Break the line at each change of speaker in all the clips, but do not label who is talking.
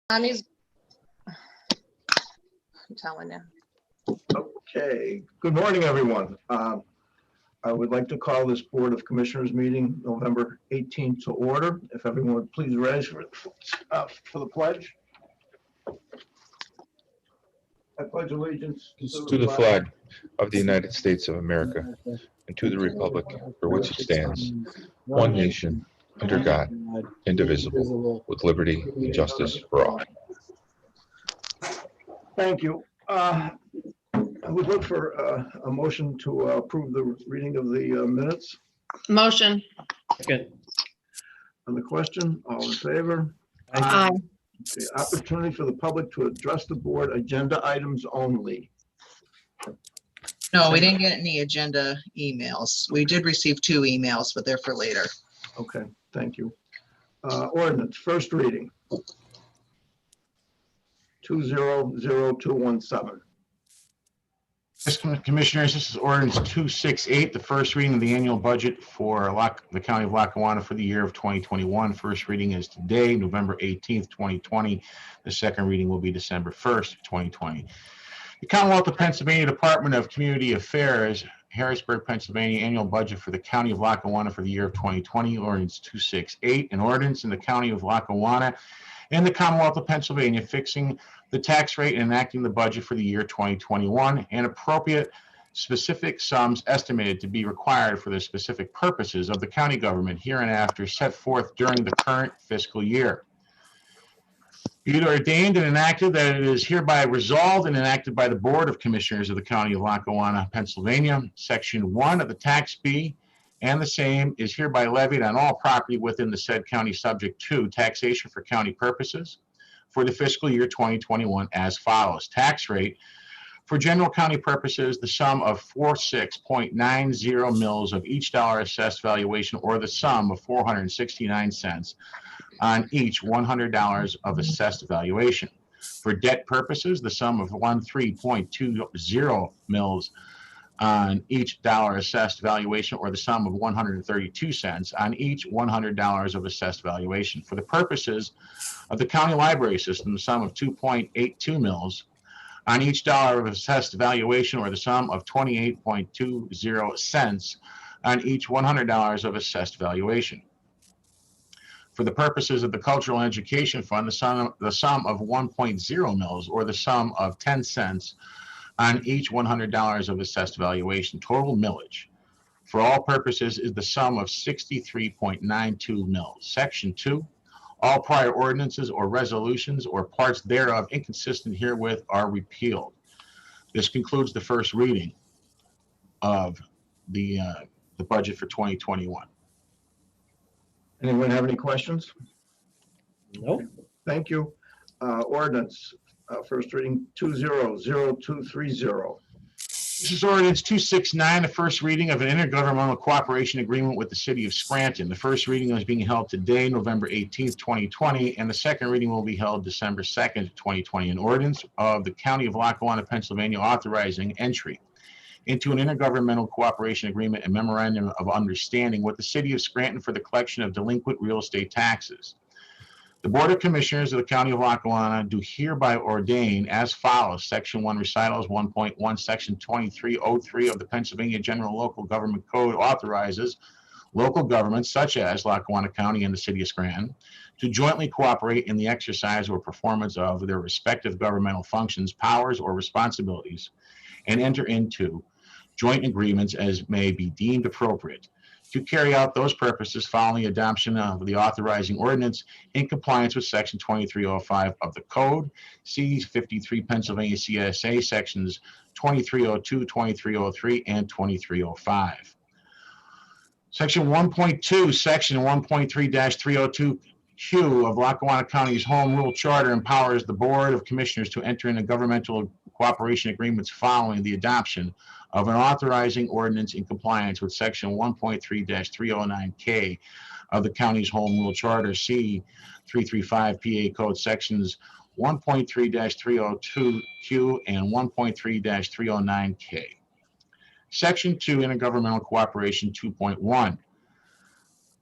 Connie's, I'm telling you.
Okay, good morning, everyone. I would like to call this Board of Commissioners meeting November 18th to order. If everyone would please rise for the pledge. I pledge allegiance
to the flag of the United States of America and to the republic for which it stands, one nation, under God, indivisible, with liberty and justice for all.
Thank you. I would look for a motion to approve the reading of the minutes.
Motion.
Second.
On the question, all in favor?
Aye.
The opportunity for the public to address the board, agenda items only.
No, we didn't get any agenda emails. We did receive 2 emails, but they're for later.
Okay, thank you. Ordinance, first reading. 200217.
Yes, Commissioners, this is ordinance 268, the first reading of the annual budget for the County of Lackawanna for the year of 2021. First reading is today, November 18th, 2020. The second reading will be December 1st, 2020. The Commonwealth of Pennsylvania Department of Community Affairs, Harrisburg, Pennsylvania, annual budget for the County of Lackawanna for the year of 2020, ordinance 268, an ordinance in the County of Lackawanna and the Commonwealth of Pennsylvania fixing the tax rate and enacting the budget for the year 2021 and appropriate specific sums estimated to be required for the specific purposes of the county government hereinafter set forth during the current fiscal year. Be it ordained and enacted that it is hereby resolved and enacted by the Board of Commissioners of the County of Lackawanna, Pennsylvania, Section 1 of the Tax B, and the same is hereby levied on all property within the said county subject to taxation for county purposes for the fiscal year 2021 as follows. Tax rate for general county purposes, the sum of 46.90 mils of each dollar assessed valuation or the sum of 469 cents on each $100 of assessed valuation. For debt purposes, the sum of 13.20 mils on each dollar assessed valuation or the sum of 132 cents on each $100 of assessed valuation. For the purposes of the county library system, the sum of 2.82 mils on each dollar of assessed valuation or the sum of 28.20 cents on each $100 of assessed valuation. For the purposes of the Cultural and Education Fund, the sum of 1.0 mils or the sum of 10 cents on each $100 of assessed valuation. Total millage for all purposes is the sum of 63.92 mils. Section 2, all prior ordinances or resolutions or parts thereof inconsistent herewith are repealed. This concludes the first reading of the budget for 2021.
Anyone have any questions?
Nope.
Thank you. Ordinance, first reading 200230.
This is ordinance 269, the first reading of an intergovernmental cooperation agreement with the city of Scranton. The first reading is being held today, November 18th, 2020, and the second reading will be held December 2nd, 2020. An ordinance of the County of Lackawanna, Pennsylvania, authorizing entry into an intergovernmental cooperation agreement and memorandum of understanding with the city of Scranton for the collection of delinquent real estate taxes. The Board of Commissioners of the County of Lackawanna do hereby ordain as follows. Section 1, recitals 1.1, Section 2303 of the Pennsylvania General Local Government Code authorizes local governments such as Lackawanna County and the city of Scranton to jointly cooperate in the exercise or performance of their respective governmental functions, powers, or responsibilities, and enter into joint agreements as may be deemed appropriate to carry out those purposes following the adoption of the authorizing ordinance in compliance with Section 2305 of the Code, C-53 Pennsylvania CSA, Sections 2302, 2303, and 2305. Section 1.2, Section 1.3-302Q of Lackawanna County's Home Rule Charter empowers the Board of Commissioners to enter into governmental cooperation agreements following the adoption of an authorizing ordinance in compliance with Section 1.3-309K of the county's Home Rule Charter, C-335 PA Code, Sections 1.3-302Q and 1.3-309K. Section 2, Intergovernmental Cooperation 2.1.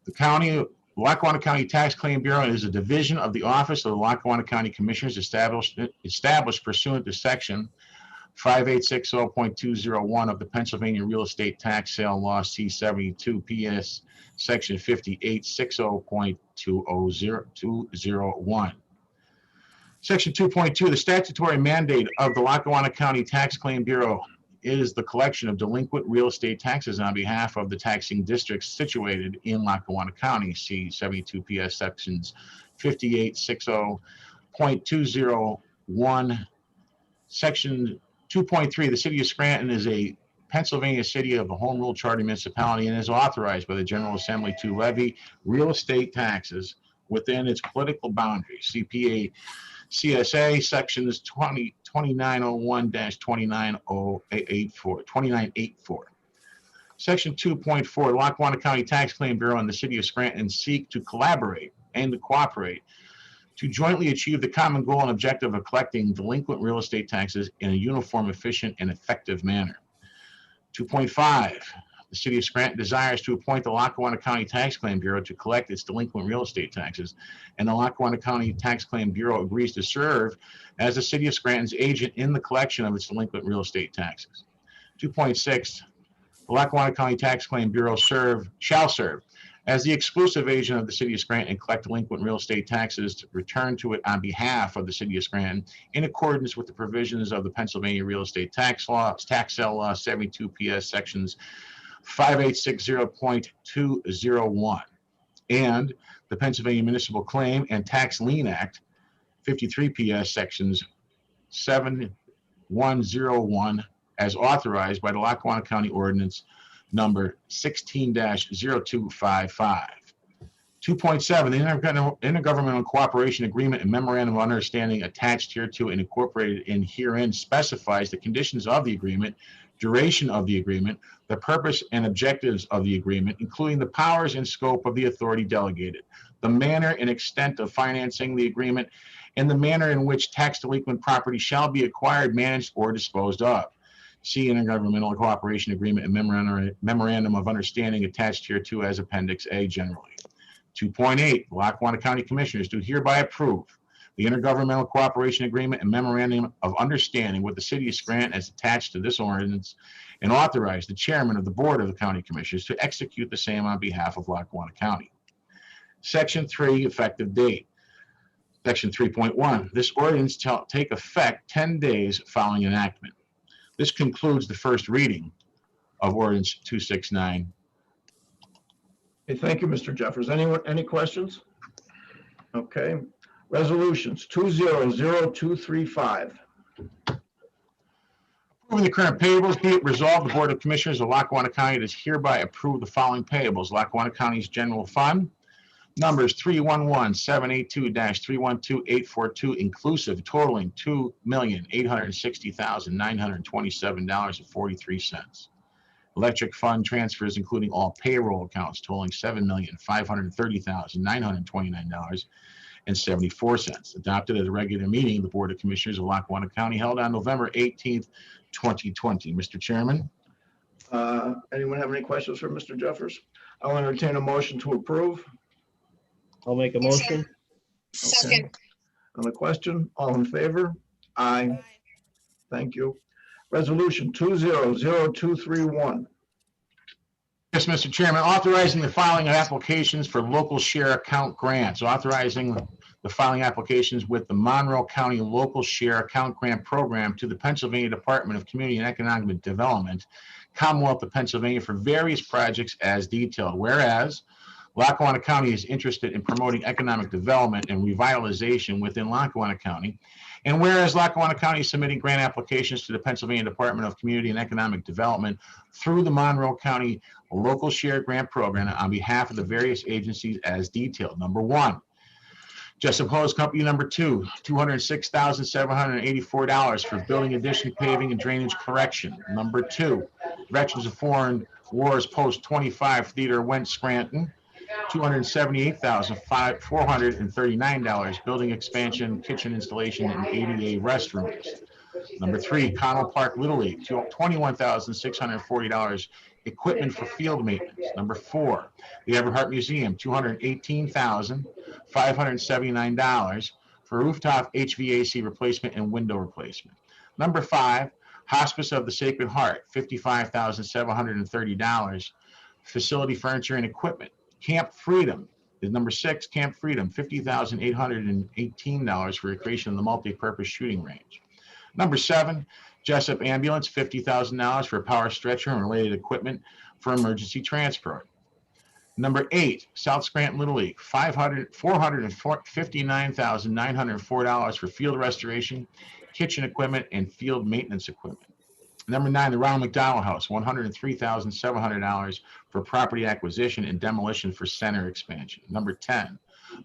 The County Lackawanna County Tax Claim Bureau is a division of the Office of the Lackawanna County Commissioners established pursuant to Section 5860.201 of the Pennsylvania Real Estate Tax Sale Law C-72 PS Section 5860.201. Section 2.2, the statutory mandate of the Lackawanna County Tax Claim Bureau is the collection of delinquent real estate taxes on behalf of the taxing districts situated in Lackawanna County. See 72 PS Sections 5860.201. Section 2.3, the City of Scranton is a Pennsylvania city of the Home Rule Charter municipality and is authorized by the General Assembly to levy real estate taxes within its political boundaries. CPA CSA Sections 2901-2984. Section 2.4, Lackawanna County Tax Claim Bureau and the City of Scranton seek to collaborate and to cooperate to jointly achieve the common goal and objective of collecting delinquent real estate taxes in a uniform, efficient, and effective manner. 2.5, the City of Scranton desires to appoint the Lackawanna County Tax Claim Bureau to collect its delinquent real estate taxes, and the Lackawanna County Tax Claim Bureau agrees to serve as the City of Scranton's agent in the collection of its delinquent real estate taxes. 2.6, the Lackawanna County Tax Claim Bureau shall serve as the exclusive agent of the City of Scranton and collect delinquent real estate taxes to return to it on behalf of the City of Scranton in accordance with the provisions of the Pennsylvania Real Estate Tax Sale Law 72 PS Sections 5860.201 and the Pennsylvania Municipal Claim and Tax Lien Act 53 PS Sections 7101 as authorized by the Lackawanna County Ordinance number 16-0255. 2.7, the Intergovernmental Cooperation Agreement and Memorandum of Understanding attached hereto and incorporated in herein specifies the conditions of the agreement, duration of the agreement, the purpose and objectives of the agreement, including the powers and scope of the authority delegated, the manner and extent of financing the agreement, and the manner in which tax delinquent property shall be acquired, managed, or disposed of. See Intergovernmental Cooperation Agreement and Memorandum of Understanding attached hereto as Appendix A generally. 2.8, the Lackawanna County Commissioners do hereby approve the Intergovernmental Cooperation Agreement and Memorandum of Understanding with the City of Scranton as attached to this ordinance and authorize the Chairman of the Board of the County Commissioners to execute the same on behalf of Lackawanna County. Section 3, effective date. Section 3.1, this ordinance shall take effect 10 days following enactment. This concludes the first reading of Ordinance 269.
Okay, thank you, Mr. Jeffers. Anyone, any questions? Okay. Resolutions 200235.
Approving the current payables, be it resolved, the Board of Commissioners of Lackawanna County does hereby approve the following payables. Lackawanna County's General Fund, numbers 311-782-312842 inclusive, totaling $2,860,927.43. Electric fund transfers, including all payroll accounts, totaling $7,530,929.74. Adopted at a regular meeting of the Board of Commissioners of Lackawanna County held on November 18th, 2020. Mr. Chairman.
Anyone have any questions for Mr. Jeffers? I'll entertain a motion to approve.
I'll make a motion.
Second.
On the question, all in favor? Aye. Thank you. Resolution 200231.
Yes, Mr. Chairman, authorizing the filing of applications for local share account grants, authorizing the filing applications with the Monroe County Local Share Account Grant Program to the Pennsylvania Department of Community and Economic Development, Commonwealth of Pennsylvania, for various projects as detailed. Whereas Lackawanna County is interested in promoting economic development and revitalization within Lackawanna County. And whereas Lackawanna County is submitting grant applications to the Pennsylvania Department of Community and Economic Development through the Monroe County Local Share Grant Program on behalf of the various agencies as detailed. Number one, Jessup Hose Company. Number two, $206,784 for building addition, paving, and drainage correction. Number two, Veterans of Foreign Wars Post 25 Theater Went Scranton. $278,439, building expansion, kitchen installation, and ADA restrooms. Number three, Connell Park Little League, $21,640 equipment for field maintenance. Number 4, the Everhart Museum, $218,579 for rooftop HVAC replacement and window replacement. Number 5, Hospice of the Sacred Heart, $55,730, facility furniture and equipment. Camp Freedom is number 6, Camp Freedom, $50,818 for recreation in the multi-purpose shooting range. Number 7, Jessup Ambulance, $50,000 for power stretcher and related equipment for emergency transport. Number 8, South Scranton Little League, $459,904 for field restoration, kitchen equipment, and field maintenance equipment. Number 9, the Ronald McDonald House, $103,700 for property acquisition and demolition for center expansion. Number 10,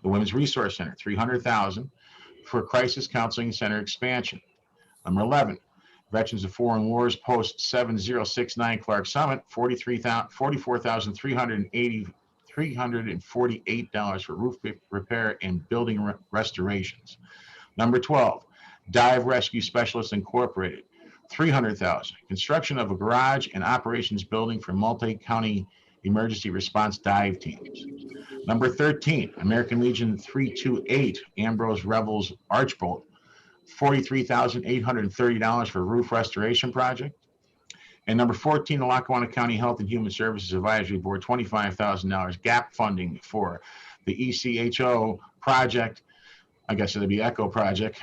the Women's Resource Center, $300,000 for crisis counseling center expansion. Number 11, Veterans of Foreign Wars Post 7069 Clark Summit, $44,348 for roof repair and building restorations. Number 12, Dive Rescue Specialists Incorporated, $300,000. Construction of a garage and operations building for multi-county emergency response dive teams. Number 13, American Legion 328 Ambrose Revels Archbolt, $43,830 for roof restoration project. And number 14, the Lackawanna County Health and Human Services Advisory Board, $25,000 gap funding for the ECHO project. I guess it'll be ECHO project,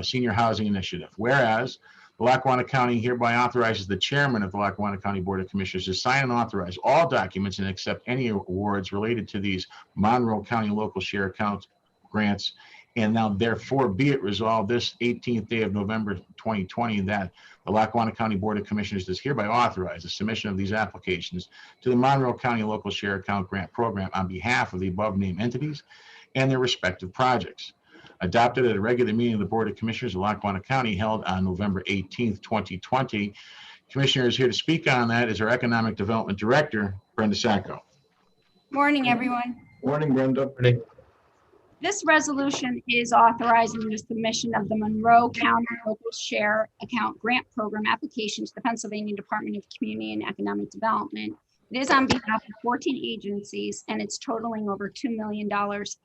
Senior Housing Initiative. Whereas the Lackawanna County hereby authorizes the chairman of the Lackawanna County Board of Commissioners to sign and authorize all documents and accept any awards related to these Monroe County local share account grants. And now therefore be it resolved this 18th day of November 2020 that the Lackawanna County Board of Commissioners does hereby authorize the submission of these applications to the Monroe County Local Share Account Grant Program on behalf of the above named entities and their respective projects. Adopted at a regular meeting of the Board of Commissioners of Lackawanna County held on November 18th, 2020. Commissioner is here to speak on that is our Economic Development Director, Brenda Sacco.
Morning, everyone.
Morning, Brenda.
This resolution is authorizing the submission of the Monroe County Local Share Account Grant Program application to the Pennsylvania Department of Community and Economic Development. It is on behalf of 14 agencies, and it's totaling over $2 million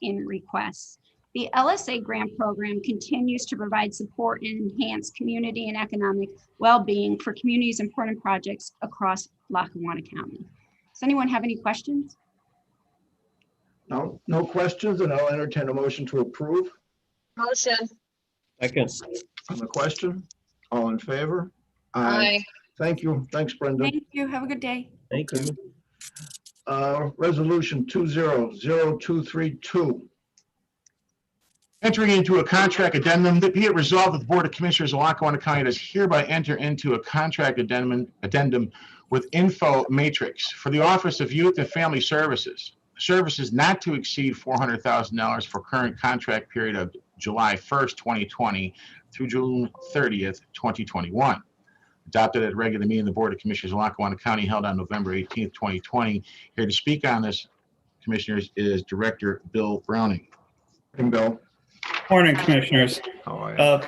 in requests. The LSA grant program continues to provide support and enhance community and economic well-being for communities' important projects across Lackawanna County. Does anyone have any questions?
No questions, and I'll entertain a motion to approve.
Motion.
Second.
On the question, all in favor?
Aye.
Thank you. Thanks, Brenda.
Thank you. Have a good day.
Thank you.
Resolution 200232.
Entering into a contract addendum, that be it resolved that the Board of Commissioners of Lackawanna County does hereby enter into a contract addendum with Info Matrix for the Office of Youth and Family Services. Services not to exceed $400,000 for current contract period of July 1st, 2020 through June 30th, 2021. Adopted at a regular meeting of the Board of Commissioners of Lackawanna County held on November 18th, 2020. Here to speak on this, Commissioners, is Director Bill Browning.
Morning, Bill.
Morning, Commissioners.
How are you?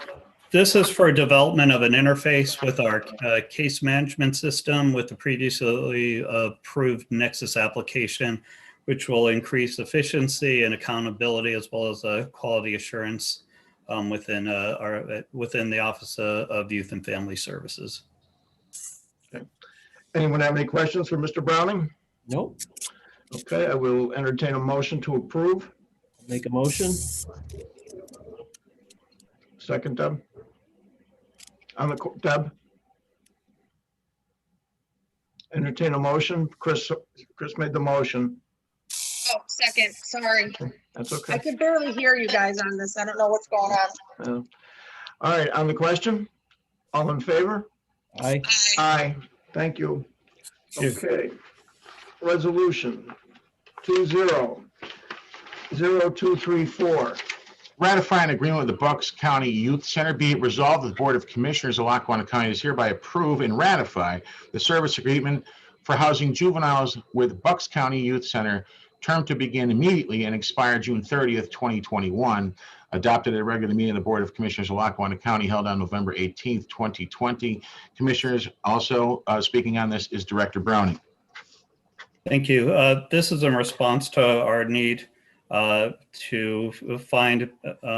This is for development of an interface with our case management system with the previously approved Nexus application, which will increase efficiency and accountability as well as quality assurance within the Office of Youth and Family Services.
Okay. Anyone have any questions for Mr. Browning?
Nope.
Okay, I will entertain a motion to approve.
Make a motion.
Second, Deb. Deb. Entertain a motion. Chris made the motion.
Oh, second, sorry.
That's
I
okay.
could barely hear you guys on this. I don't know what's going on.
All right, on the question, all in favor?
Aye.
Aye. Thank you. Okay. Resolution 200234.
Ratify an agreement with the Bucks County Youth Center. Be it resolved that the Board of Commissioners of Lackawanna County does hereby approve and ratify the service agreement for housing juveniles with Bucks County Youth Center, term to begin immediately and expire June 30th, 2021. adopted at a regular meeting of the Board of Commissioners of Lackawanna County held on November 18th, 2020. Commissioners, also speaking on this is Director Browning.
Thank you. This is in response to our need to find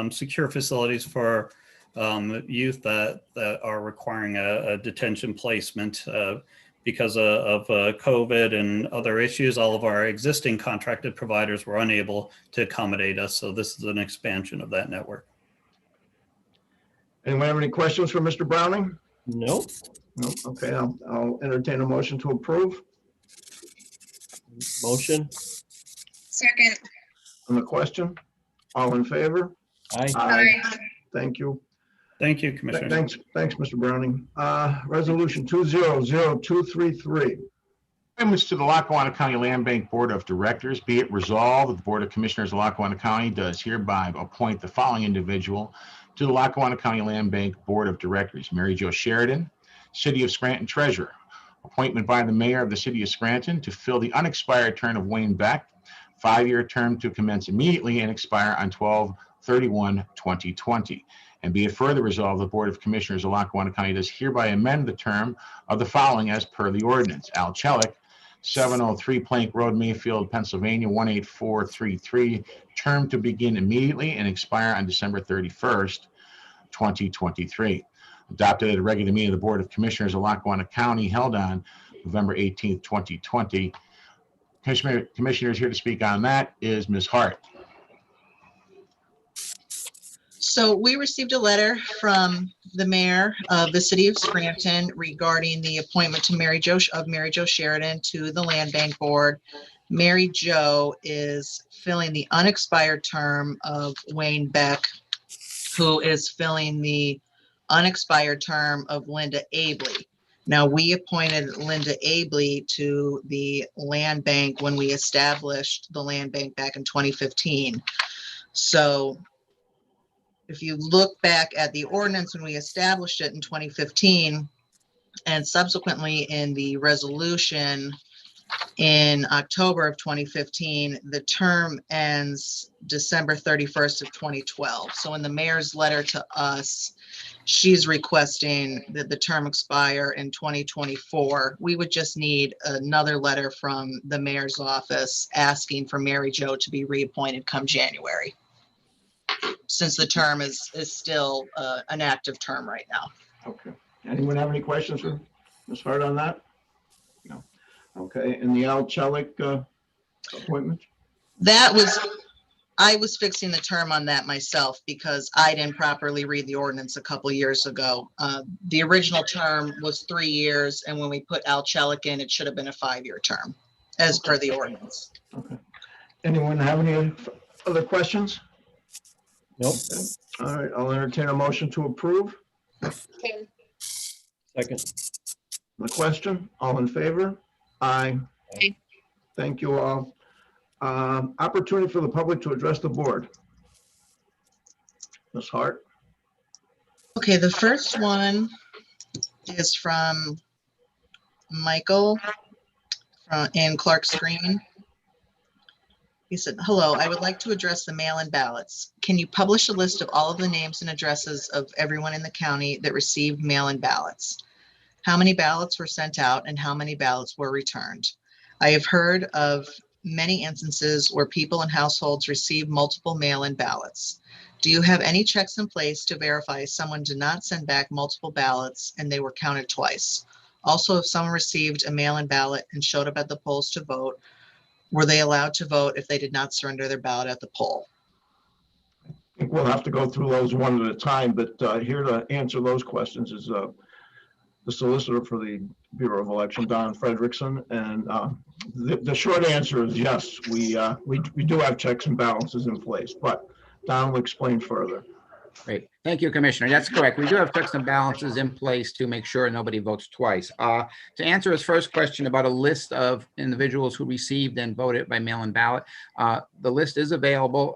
secure facilities for youth that are requiring a detention placement because of COVID and other issues. All of our existing contracted providers were unable to accommodate us. So this is an expansion of that network.
Anyone have any questions for Mr. Browning?
Nope.
No. Okay, I'll entertain a motion to approve.
Motion.
Second.
On the question, all in favor?
Aye.
Aye.
Thank you.
Thank you, Commissioner.
Thanks, Mr. Browning. Resolution 200233.
Amendments to the Lackawanna County Land Bank Board of Directors. Be it resolved that the Board of Commissioners of Lackawanna County does hereby appoint the following individual to the Lackawanna County Land Bank Board of Directors. Mary Jo Sheridan, City of Scranton Treasurer. Appointment by the Mayor of the City of Scranton to fill the unexpired term of Wayne Beck, 5-year term to commence immediately and expire on 12/31/2020. And be it further resolved, the Board of Commissioners of Lackawanna County does hereby amend the term of the following as per the ordinance. Al Chelik, 703 Plank Road, Mayfield, Pennsylvania, 18433, term to begin immediately and expire on December 31st, 2023. Adopted at a regular meeting of the Board of Commissioners of Lackawanna County held on November 18th, 2020. Commissioners here to speak on that is Ms. Hart.
So we received a letter from the mayor of the city of Scranton regarding the appointment to Mary Jo Sheridan to the Land Bank Board. Mary Jo is filling the unexpired term of Wayne Beck, who is filling the unexpired term of Linda Abley. Now, we appointed Linda Abley to the land bank when we established the land bank back in 2015. So if you look back at the ordinance when we established it in 2015, and subsequently in the resolution in October of 2015, the term ends December 31st of 2012. So in the mayor's letter to us, she's requesting that the term expire in 2024. We would just need another letter from the mayor's office asking for Mary Jo to be reappointed come January, since the term is still an active term right now.
Okay. Anyone have any questions for Ms. Hart on that? No. Okay, and the Al Chelik appointment?
I was fixing the term on that myself because I didn't properly read the ordinance a couple years ago. The original term was 3 years, and when we put Al Chelik in, it should have been a 5-year term as per the ordinance.
Okay. Anyone have any other questions?
Nope.
Okay. All right, I'll entertain a motion to approve.
Second.
The question, all in favor? Aye.
Aye.
Thank you all. Opportunity for the public to address the board. Ms. Hart?
Okay, the first one is from Michael in Clark's Green. He said, hello, I would like to address the mail-in ballots. Can you publish a list of all of the names and addresses of everyone in the county that received mail-in ballots? How many ballots were sent out and how many ballots were returned? I have heard of many instances where people and households received multiple mail-in ballots. Do you have any checks in place to verify someone did not send back multiple ballots and they were counted twice? Also, if someone received a mail-in ballot and showed up at the polls to vote, were they allowed to vote if they did not surrender their ballot at the poll?
I think we'll have to go through those one at a time, but here to answer those questions is the solicitor for the Bureau of Election, Don Frederickson. And the short answer is yes, we do have checks and balances in place, but Don will explain further.
Great. Thank you, Commissioner. That's correct. We do have checks and balances in place to make sure nobody votes twice. To answer his first question about a list of individuals who received and voted by mail-in ballot, the list is available.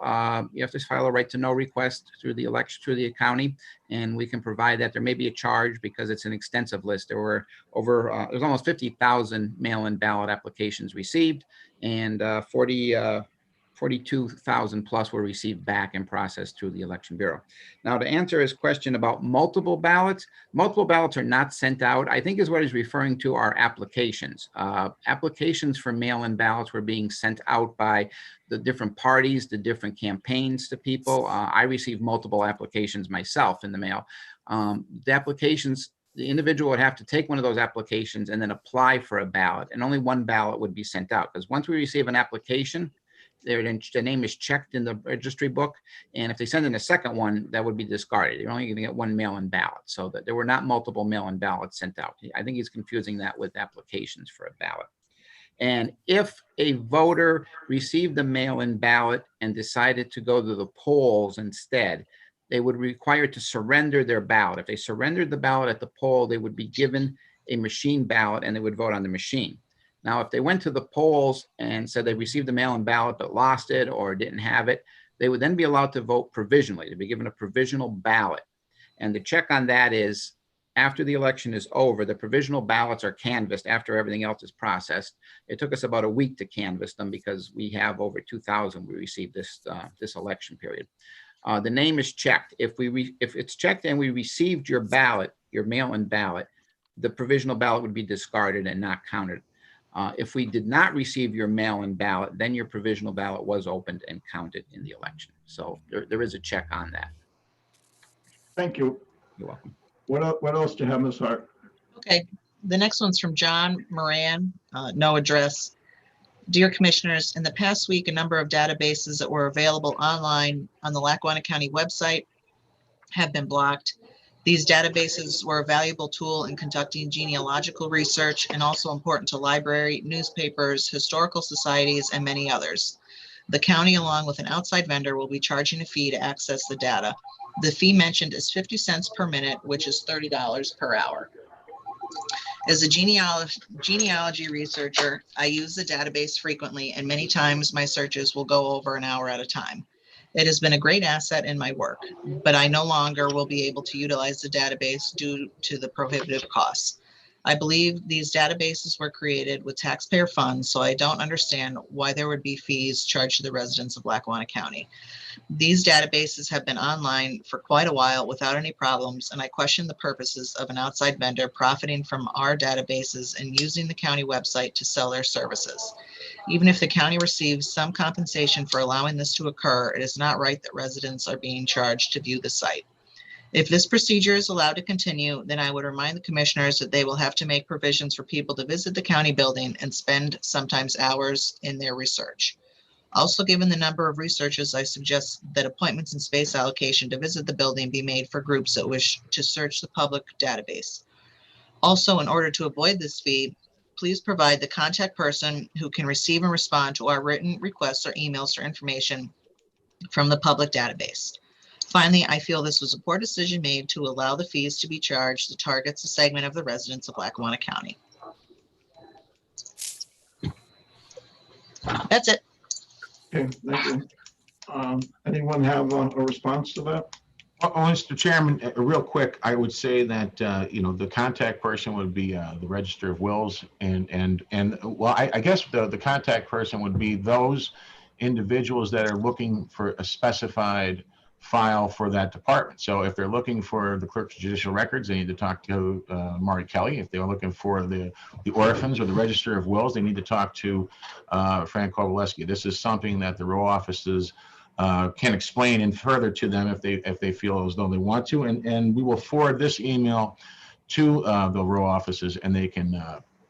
You have to file a right to know request through the election, through the county, and we can provide that. There may be a charge because it's an extensive list. There were there's almost 50,000 mail-in ballot applications received, and 40 42,000 plus were received back and processed through the Election Bureau. Now, to answer his question about multiple ballots are not sent out. I think is what he's referring to are applications. Applications for mail-in ballots were being sent out by the different parties, the different campaigns to people. I received multiple applications myself in the mail. The applications, the individual would have to take one of those applications and then apply for a ballot, and only one ballot would be sent out. Because once we receive an application, their name is checked in the registry book, and if they send in a second one, that would be discarded. You're only going to get one mail-in ballot, so that there were not multiple mail-in ballots sent out. I think he's confusing that with applications for a ballot. And if a voter received a mail-in ballot and decided to go to the polls instead, they would be required to surrender their ballot. If they surrendered the ballot at the poll, they would be given a machine ballot and they would vote on the machine. Now, if they went to the polls and said they received a mail-in ballot but lost it or didn't have it, they would then be allowed to vote provisionally. They'd be given a provisional ballot. And the check on that is, after the election is over, the provisional ballots are canvassed after everything else is processed. It took us about a week to canvass them because we have over 2,000 we received this election period. The name is checked. If it's checked and we received your ballot, your mail-in ballot, the provisional ballot would be discarded and not counted. If we did not receive your mail-in ballot, then your provisional ballot was opened and counted in the election. So there is a check on that.
Thank you.
You're welcome.
What else do you have, Ms. Hart?
Okay, the next one's from John Moran, no address. Dear Commissioners, in the past week, a number of databases that were available online on the Lackawanna County website have been blocked. These databases were a valuable tool in conducting genealogical research and also important to library, newspapers, historical societies, and many others. The county, along with an outside vendor, will be charging a fee to access the data. The fee mentioned is 50 cents per minute, which is $30 per hour. As a genealogy researcher, I use the database frequently, and many times my searches will go over an hour at a time. It has been a great asset in my work, but I no longer will be able to utilize the database due to the prohibitive costs. I believe these databases were created with taxpayer funds, so I don't understand why there would be fees charged to the residents of Lackawanna County. These databases have been online for quite a while without any problems, and I question the purposes of an outside vendor profiting from our databases and using the county website to sell their services. Even if the county receives some compensation for allowing this to occur, it is not right that residents are being charged to view the site. If this procedure is allowed to continue, then I would remind the commissioners that they will have to make provisions for people to visit the county building and spend sometimes hours in their research. Also, given the number of researchers, I suggest that appointments and space allocation to visit the building be made for groups that wish to search the public database. Also, in order to avoid this fee, please provide the contact person who can receive and respond to our written requests or emails for information from the public database. Finally, I feel this was a poor decision made to allow the fees to be charged that targets a segment of the residents of Lackawanna County. That's it.
Okay, thank you. Anyone have a response to that?
Well, Mr. Chairman, real quick, I would say that, the contact person would be the Register of Wills and well, I guess the contact person would be those individuals that are looking for a specified file for that department. So if they're looking for the Clerk of Judicial Records, they need to talk to Maury Kelly. If they're looking for the orphans or the Register of Wills, they need to talk to Frank Kowaleski. This is something that the row offices can explain and further to them if they feel as though they want to. And we will forward this email to the row offices, and they can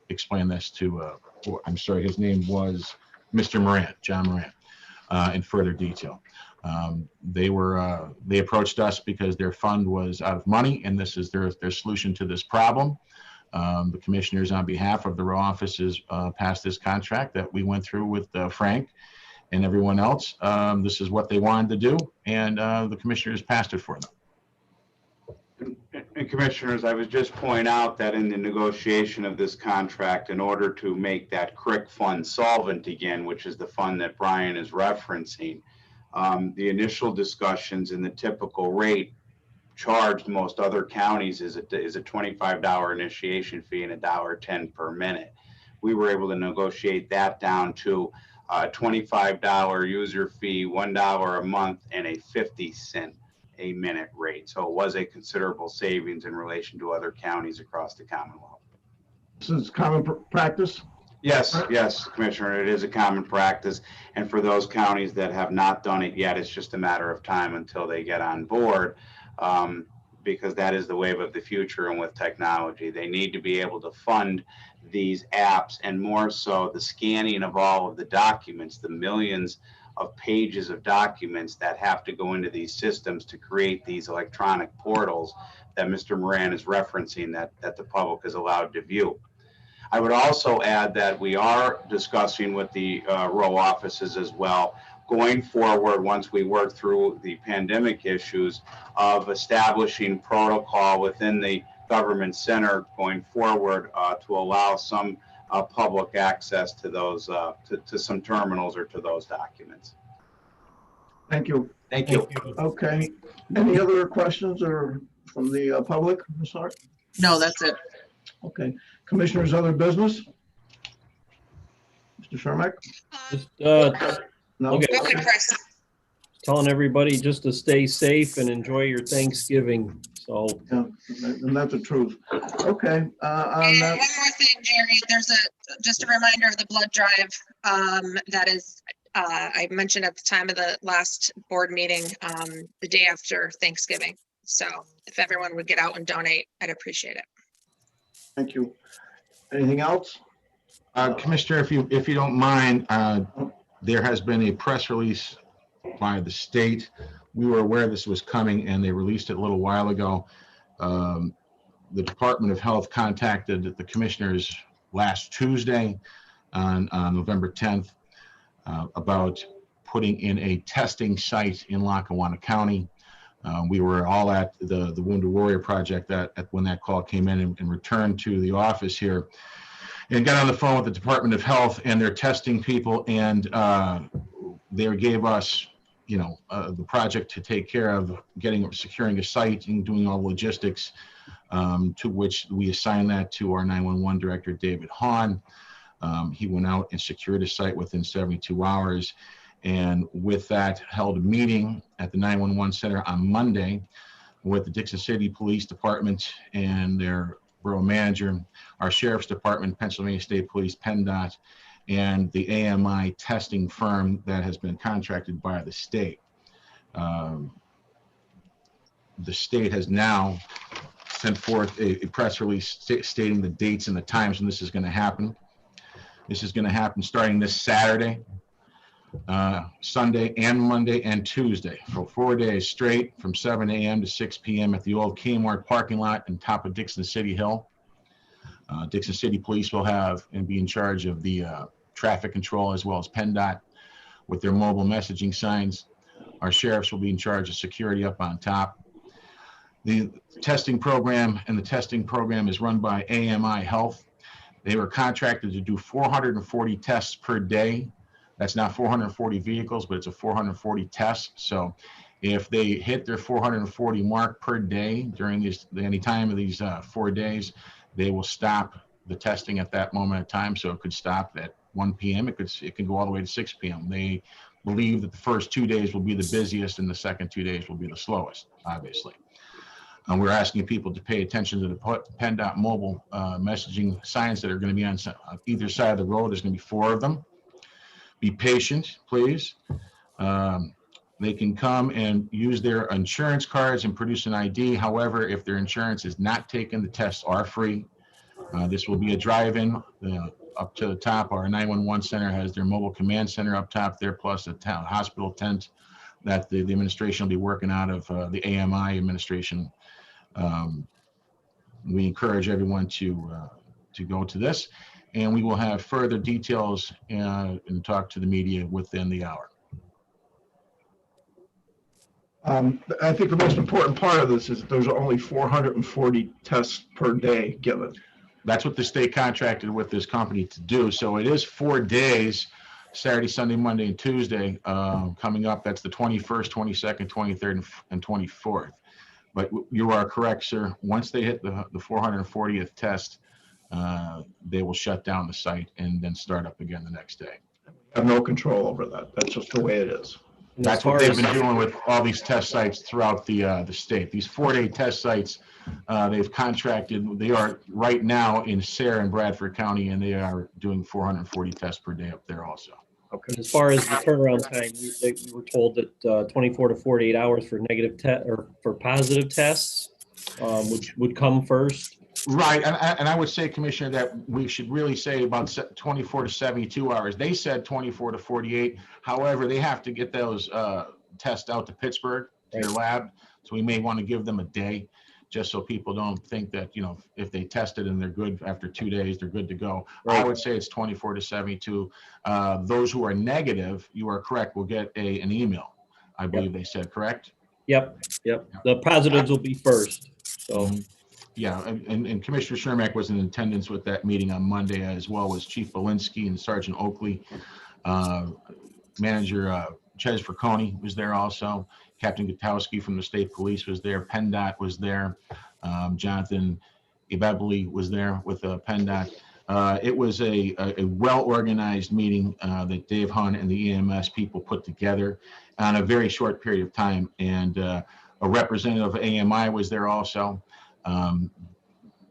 explain this to, I'm sorry, his name was Mr. Moran, John Moran, in further detail. They approached us because their fund was out of money, and this is their solution to this problem. The commissioners, on behalf of the row offices, passed this contract that we went through with Frank and everyone else. This is what they wanted to do, and the commissioners passed it for them.
And Commissioners, I would just point out that in the negotiation of this contract, in order to make that CRIC fund solvent again, which is the fund that Brian is referencing, the initial discussions in the typical rate charged most other counties is a $25 initiation fee and $1.10 per minute. We were able to negotiate that down to $25 user fee, $1 a month, and a 50-cent a minute rate. So it was a considerable savings in relation to other counties across the Commonwealth.
This is common practice?
Yes, yes, Commissioner, it is a common practice. And for those counties that have not done it yet, it's just a matter of time until they get on board, because that is the wave of the future. And with technology, they need to be able to fund these apps, and more so the scanning of all of the documents, the millions of pages of documents that have to go into these systems to create these electronic portals that Mr. Moran is referencing, that the public is allowed to view. I would also add that we are discussing with the row offices as well, going forward, once we work through the pandemic issues, of establishing protocol within the government center going forward to allow some public access to those, to some terminals or to those documents.
Thank you.
Thank you.
Okay. Any other questions or from the public? I'm sorry.
No, that's it.
Okay. Commissioners, other business? Mr. Shermack?
Just
No?
okay.
Go ahead, Chris.
Telling everybody just to stay safe and enjoy your Thanksgiving. So
Yeah, and that's the truth. Okay.
And
On that,
one more thing, Jerry, there's just a reminder of the blood drive. That is, I mentioned at the time of the last board meeting, the day after Thanksgiving. So if everyone would get out and donate, I'd appreciate it.
thank you. Anything else?
Commissioner, if you don't mind, there has been a press release by the state. We were aware this was coming and they released it a little while ago. The Department of Health contacted the commissioners last Tuesday on November 10th about putting in a testing site in Lackawanna County. We were all at the Wounded Warrior Project when that call came in, and returned to the office here and got on the phone with the Department of Health, and they're testing people, and they gave us, the project to take care of securing a site and doing all logistics, to which we assigned that to our 911 director, David Hahn. He went out and secured a site within 72 hours. And with that, held a meeting at the 911 center on Monday with the Dixon City Police Department and their borough manager, our Sheriff's Department, Pennsylvania State Police, PennDOT, and the AMI testing firm that has been contracted by the state. The state has now sent forth a press release stating the dates and the times when this is going to happen. This is going to happen starting this Saturday, Sunday, and Monday and Tuesday for 4 days straight, from 7 a.m. to 6 p.m. at the old Kmart parking lot on top of Dixon City Hill. Dixon City Police will have and be in charge of the traffic control, as well as PennDOT with their mobile messaging signs. Our sheriffs will be in charge of security up on top. The testing program is run by AMI Health. They were contracted to do 440 tests per day. That's not 440 vehicles, but it's a 440 tests. So if they hit their 440 mark per day during any time of these 4 days, they will stop the testing at that moment of time. So it could stop at 1 p.m. It can go all the way to 6 p.m. They believe that the first 2 days will be the busiest and the second 2 days will be the slowest, obviously. And we're asking people to pay attention to the PennDOT mobile messaging signs that are going to be on either side of the road. There's going to be 4 of them. Be patient, please. They can come and use their insurance cards and produce an ID. However, if their insurance is not taken, the tests are free. This will be a drive-in up to the top. Our 911 center has their mobile command center up top there, plus a hospital tent that the administration will be working out of, the AMI administration. We encourage everyone to go to this, and we will have further details and talk to the media within the hour.
I think the most important part of this is that there's only 440 tests per day given.
That's what the state contracted with this company to do. So it is 4 days, Saturday, Sunday, Monday, and Tuesday coming up. That's the 21st, 22nd, 23rd, and 24th. But you are correct, sir. Once they hit the 440th test, they will shut down the site and then start up again the next day.
Have no control over that. That's just the way it is.
And as
That's what
far
they've
as,
been doing with all these test sites throughout the state. These 4-day test sites, they've contracted, they are right now in Sayre and Bradford County, and they are doing 440 tests per day up there also.
Okay.
as far as the turnaround time, we were told that 24 to 48 hours for negative test or for positive tests would come first.
Right, and I would say, Commissioner, that we should really say about 24 to 72 hours. They said 24 to 48. However, they have to get those tests out to Pittsburgh, to their lab. So we may want to give them a day, just so people don't think that, you know, if they tested and they're good after 2 days, they're good to go. I
Right.
would say it's 24 to 72. Those who are negative, you are correct, will get an email, I believe they said, correct?
Yep. The positives will be first. So
Yeah, and Commissioner Shermack was in attendance with that meeting on Monday, as well as Chief Belinsky and Sergeant Oakley. Manager Ches Fraconi was there also. Captain Gutowski from the State Police was there. PennDOT was there. Jonathan Ibebli was there with PennDOT. It was a well-organized meeting that Dave Hunt and the EMS people put together on a very short period of time. And a representative of AMI was there also.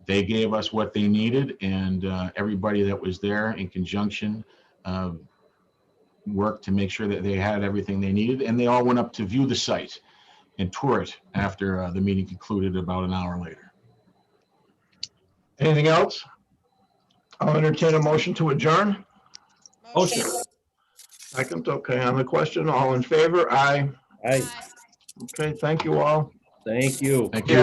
They gave us what they needed, and everybody that was there in conjunction worked to make sure that they had everything they needed, and they all went up to view the site and tour it after the meeting concluded about an hour later.
Anything else? I'll entertain a motion to adjourn.
motion.
Second, okay, on the question, all in favor? Aye.
Aye.
Okay, thank you all.
Thank you.
Thank you.